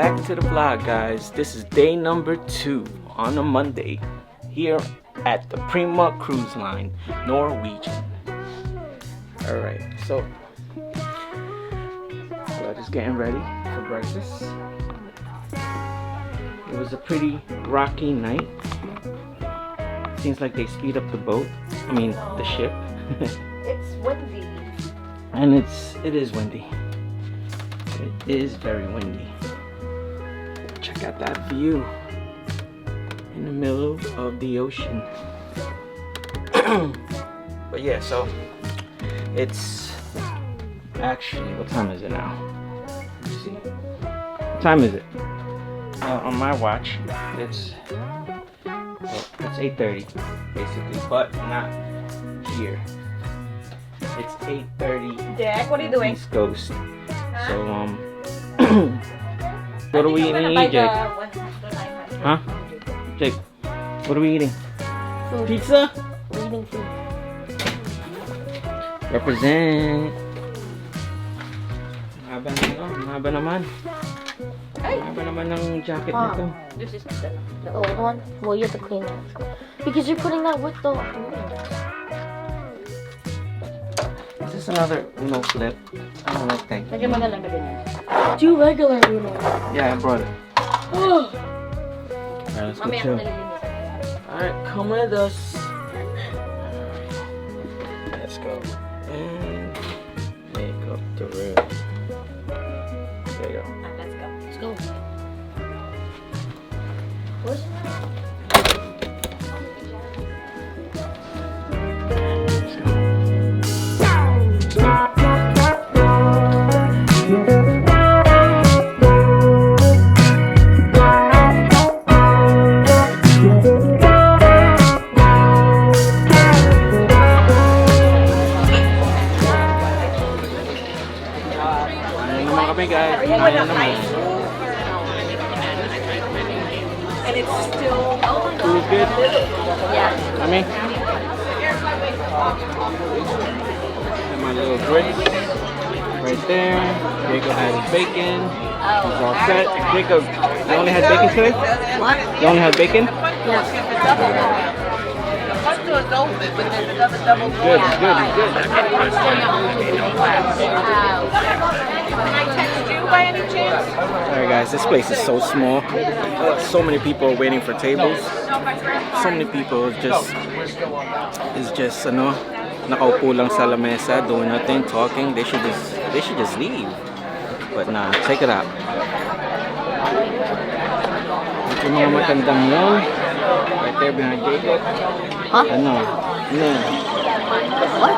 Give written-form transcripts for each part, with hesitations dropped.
back to the vlog, guys. This is day number 2 on a Monday here at the Prima Cruise Line, Norwegian. Alright, so we're just getting ready for breakfast. It was a pretty rocky night. Seems like they speed up the boat. I mean, the ship. It's windy. And it is windy. It is very windy. Check out that view in the middle of the ocean. But yeah, so it's actually, what time is it now? Let's see. What time is it? On my watch, it's 8:30 basically, but not here. It's 8:30. Jack, what are you doing? East Coast. So what are we eating, Jake? Huh? Jake, what are we eating? Food. Pizza? We're eating food. Represent. Haba naman. Haba naman ng jacket nito. This is the old one. Well, you have to clean that. Because you're putting that with the... Is this another Uno flip? I don't know, thank you. Lagyan ganyan. 2 regular Uno. Yeah, I brought it. Oh. Alright, let's go chill. Alright, come with us. Let's go. And make up the room. There you go. Let's go. Where's guys. And it's still... Food good? Yeah. I mean, and my little grits right there. Jacob had his bacon. He's all set. Jacob, you only had bacon today? What? You only had bacon? Yeah. Good, good, good. Can I text you by any chance? Alright guys, this place is so small. So many people waiting for tables. So many people, it's just ano, nakaupo lang sa lamesa, doing nothing, talking. They should just leave. But nah, check it out. Yung mga matandang yun, right there behind Jacob. Huh? Ano?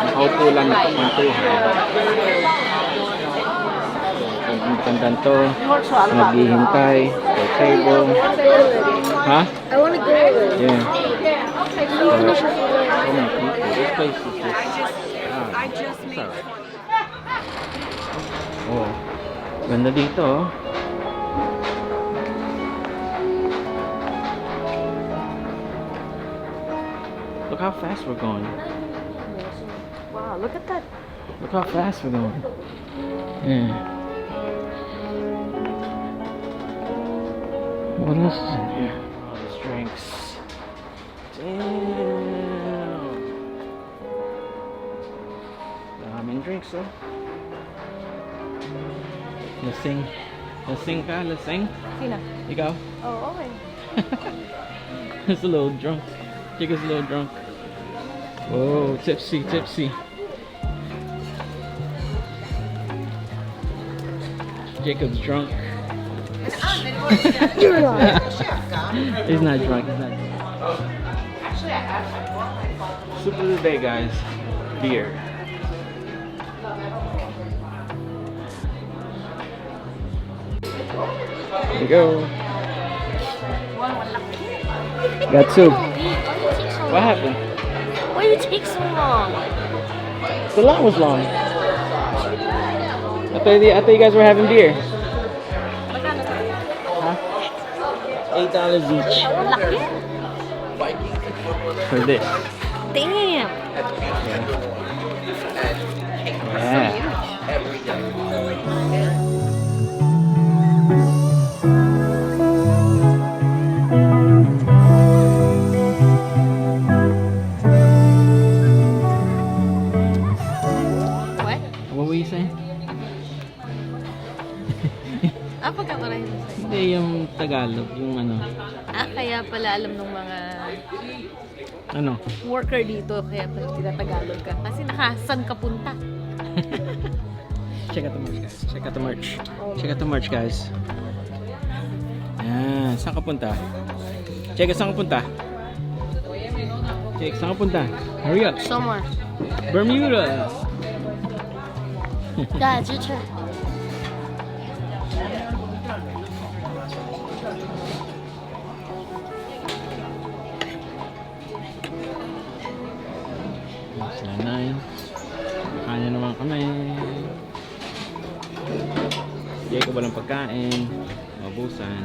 Nakaupo lang nagkakwentuhan. Yung matandang to, naghihintay for table. Huh? I want to go over. Yeah. So many people. This place is just... it's alright. Oh, ganda dito oh. Look how fast we're going. Wow, look at that. Look how fast we're going. Yeah. What else is in here? All these drinks. Damn. Daming drinks, oh. Lasing. Lasing ka? Lasing? Sino? Ikaw? Oh, okay. It's a little drunk. Jacob's a little drunk. Whoa, tipsy, tipsy. Jacob's drunk. You're not. He's not drunk, he's not drunk. Soup of the day, guys. Beer. There you go. Got two. What happened? Why did it take so long? The line was long. I thought you guys were having beer. Huh? $8 each. Laki. For this. Damn. Yeah. yung Tagalog, yung ano. Kaya pala alam ng mga Ano? worker dito, kaya pala tinatagalog ka. Kasi nakasan ka punta. Check out the merch, guys. Check out the merch. Check out the merch, guys. Ayan, saan ka punta? Check, saan ka punta? Check, saan ka punta? Hurry up. Somewhere. Bermuda. Dad, it's your turn. Sila 9. Kanya naman kami. Jay ko walang pagkain. Mabusan.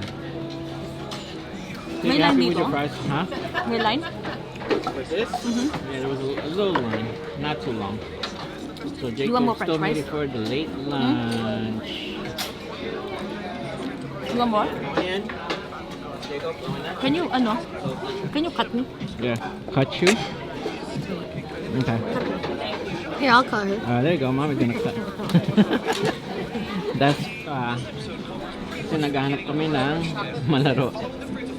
May You line happy with dito? your price? Huh? May line? For this? Yeah, there was a little line. Not too long. So Jake want more still french made it for the late lunch. You want more? Ayan. Jacob, Can you, can you cut me? yeah. Cut you? Okay. Here, I'll cut her. There you go. Mommy's gonna cut. That's, kasi naghahanap kami ng malaro.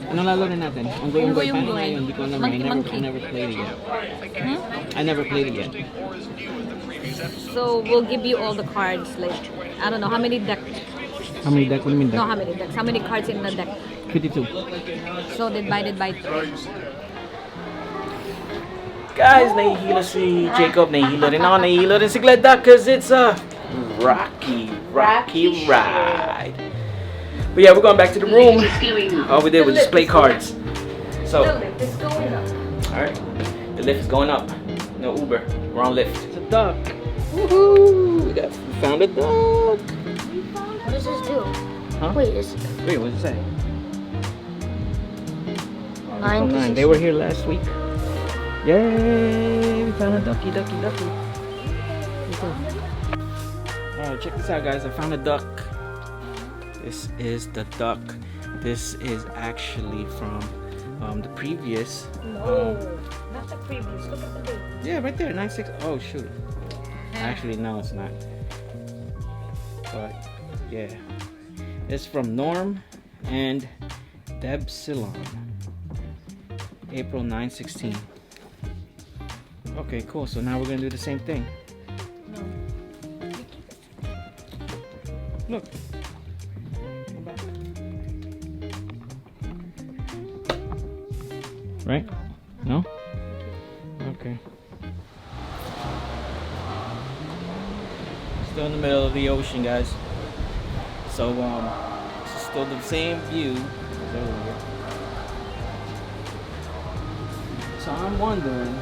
Anong laro rin natin? Unggoy-unggoy. Paano Unggoy-unggoy. ngayon? Hindi ko alam. Monkey. I never played it yet. I never played it yet. So we'll give you all the cards, like, I don't know, how many decks? How many deck? What do you mean deck? No, how many decks? How many cards in the deck? 52. So divided by 3. Guys, nahihilo si Jacob. Nahihilo rin ako. Nahihilo rin si Glenda because it's a rocky ride. But yeah, we're going back to the room. All we did was just play cards. So, It's going up. alright. The lift is going up. No Uber. We're on Lyft. It's a duck. Woohoo! We found a duck. What does this do? Huh? Wait, Wait, what does it say? 9 9. They were here last week. Yay! We found a ducky. Alright, check this out, guys. I found a duck. This is the duck. This is actually from the previous. No, not the previous. Look at the date. Yeah, right there, 96. Oh shoot. Actually, no, it's not. But yeah, it's from Norm and Deb Silon. April 9/16. Okay, cool. So now we're gonna do the same thing. Look. Right? No? Okay. Still in the middle of the ocean, guys. So, this is still the same view as earlier. So I'm wondering,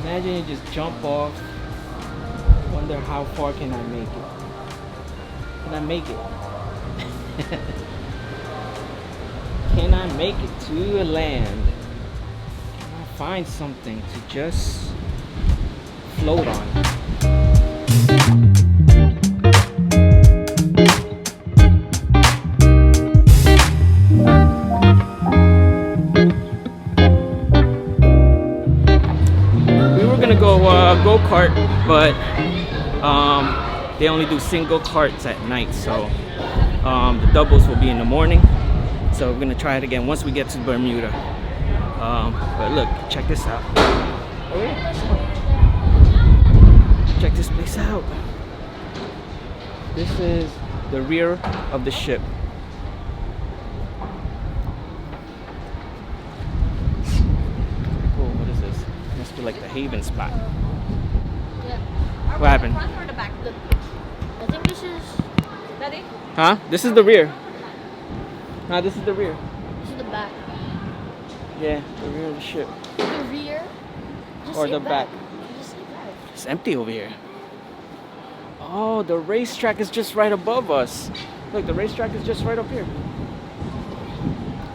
imagine you just jump off. Wonder how far can I make it? Can I make it? Can I make it to land? Can I find something to just float on? We were gonna go go-kart, but they only do single carts at night, so the doubles will be in the morning. So we're gonna try it again once we get to Bermuda. But look, check this out. Check this place out. This is the rear of the ship. Oh, what is this? Must be like the haven spot. What happened? Front or the back? I think this is Daddy? Huh? This is the rear. Nah, this is the rear. the back. Yeah, the rear of the ship. The rear? Just Or say the back. Just say back. It's empty over here. Oh, the racetrack is just right above us. Look, the racetrack is just right up here.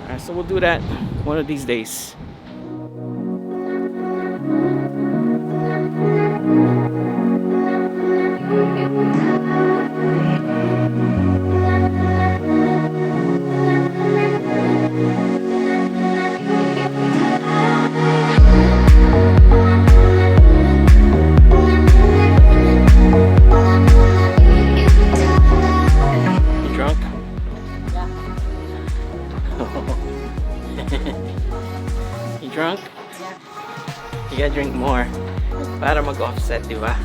Alright, so we'll do that one of these days. You drunk? You gotta drink more. Para mag-offset, di ba?